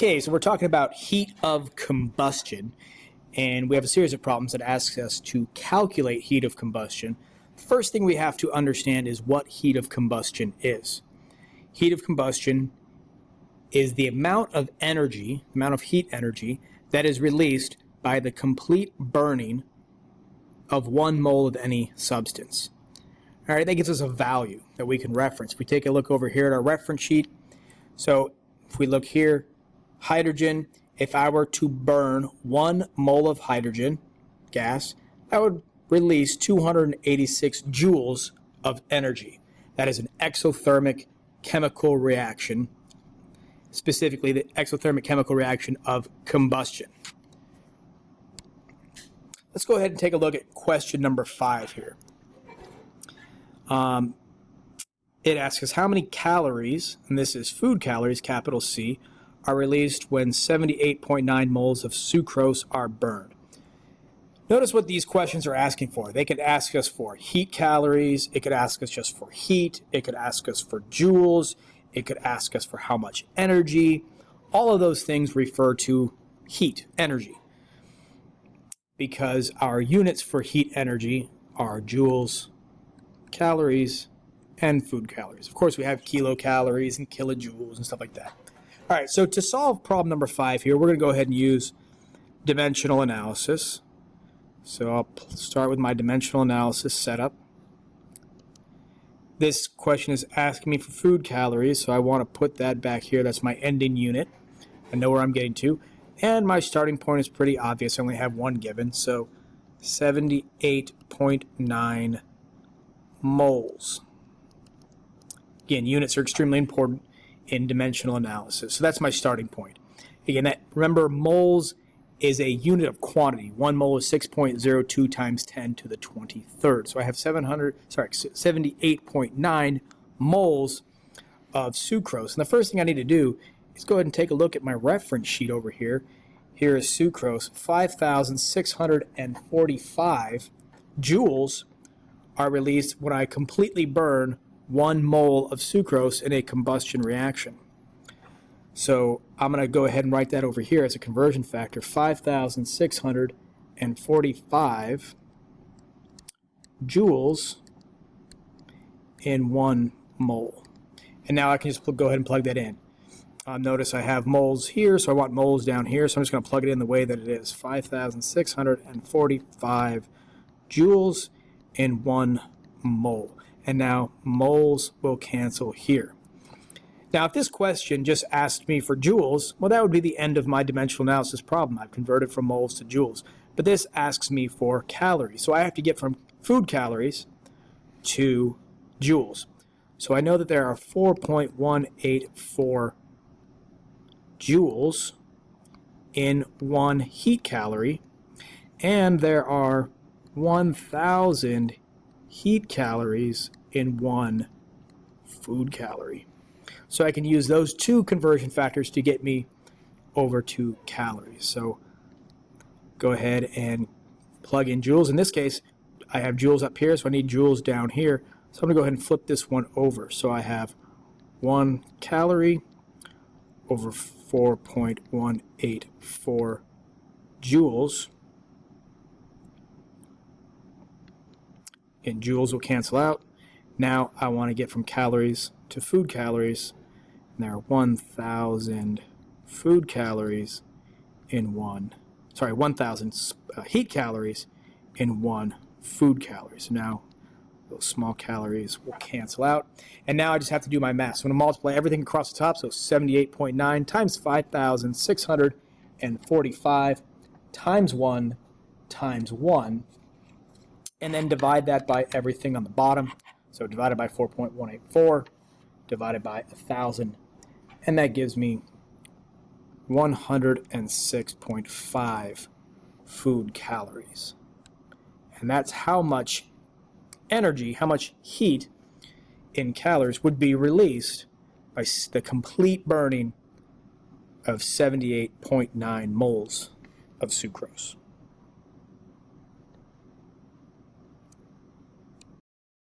Okay, so we're talking about heat of combustion, and we have a series of problems that ask us to calculate heat of combustion. First thing we have to understand is what heat of combustion is. Heat of combustion is the amount of energy, amount of heat energy, that is released by the complete burning of 1 mole of any substance. All right, that gives us a value that we can reference. If we take a look over here at our reference sheet, so if we look here, hydrogen, if I were to burn 1 mole of hydrogen gas, that would release 286 joules of energy. That is an exothermic chemical reaction, specifically the exothermic chemical reaction of combustion. Let's go ahead and take a look at question number 5 here. It asks us how many calories, and this is food calories, capital C, are released when 78.9 moles of sucrose are burned. Notice what these questions are asking for. They could ask us for heat calories, it could ask us just for heat, it could ask us for joules, it could ask us for how much energy. All of those things refer to heat, energy, because our units for heat energy are joules, calories, and food calories. Of course, we have kilocalories and kilojoules and stuff like that. All right, so to solve problem number 5 here, we're going to go ahead and use dimensional analysis. So I'll start with my dimensional analysis setup. This question is asking me for food calories, so I want to put that back here. That's my ending unit. I know where I'm getting to. And my starting point is pretty obvious. I only have one given, so 78.9 moles. Again, units are extremely important in dimensional analysis. So that's my starting point. Again, remember, moles is a unit of quantity. 1 mole is 6.02 times 10 to the 23rd. So I have 78.9 moles of sucrose. And the first thing I need to do is go ahead and take a look at my reference sheet over here. Here is sucrose. 5,645 joules are released when I completely burn 1 mole of sucrose in a combustion reaction. So I'm going to go ahead and write that over here as a conversion factor, 5,645 joules in 1 mole. And now I can just go ahead and plug that in. Notice I have moles here, so I want moles down here, so I'm just going to plug it in the way that it is. 5,645 joules in 1 mole. And now moles will cancel here. Now, if this question just asked me for joules, well, that would be the end of my dimensional analysis problem. I've converted from moles to joules. But this asks me for calories. So I have to get from food calories to joules. So I know that there are 4.184 joules in 1 heat calorie, and there are 1,000 heat calories in 1 food calorie. So I can use those 2 conversion factors to get me over to calories. So go ahead and plug in joules. In this case, I have joules up here, so I need joules down here. So I'm going to go ahead and flip this one over. So I have 1 calorie over 4.184 joules. And joules will cancel out. Now I want to get from calories to food calories. And there are 1,000 food calories in 1,000 heat calories in 1 food calorie. So now those small calories will cancel out. And now I just have to do my math. So I'm going to multiply everything across the top. So 78.9 times 5,645 times 1 times 1. And then divide that by everything on the bottom. So divided by 4.184, divided by 1,000, and that gives me 106.5 food calories. And that's how much energy, how much heat in calories would be released by the complete burning of 78.9 moles of sucrose.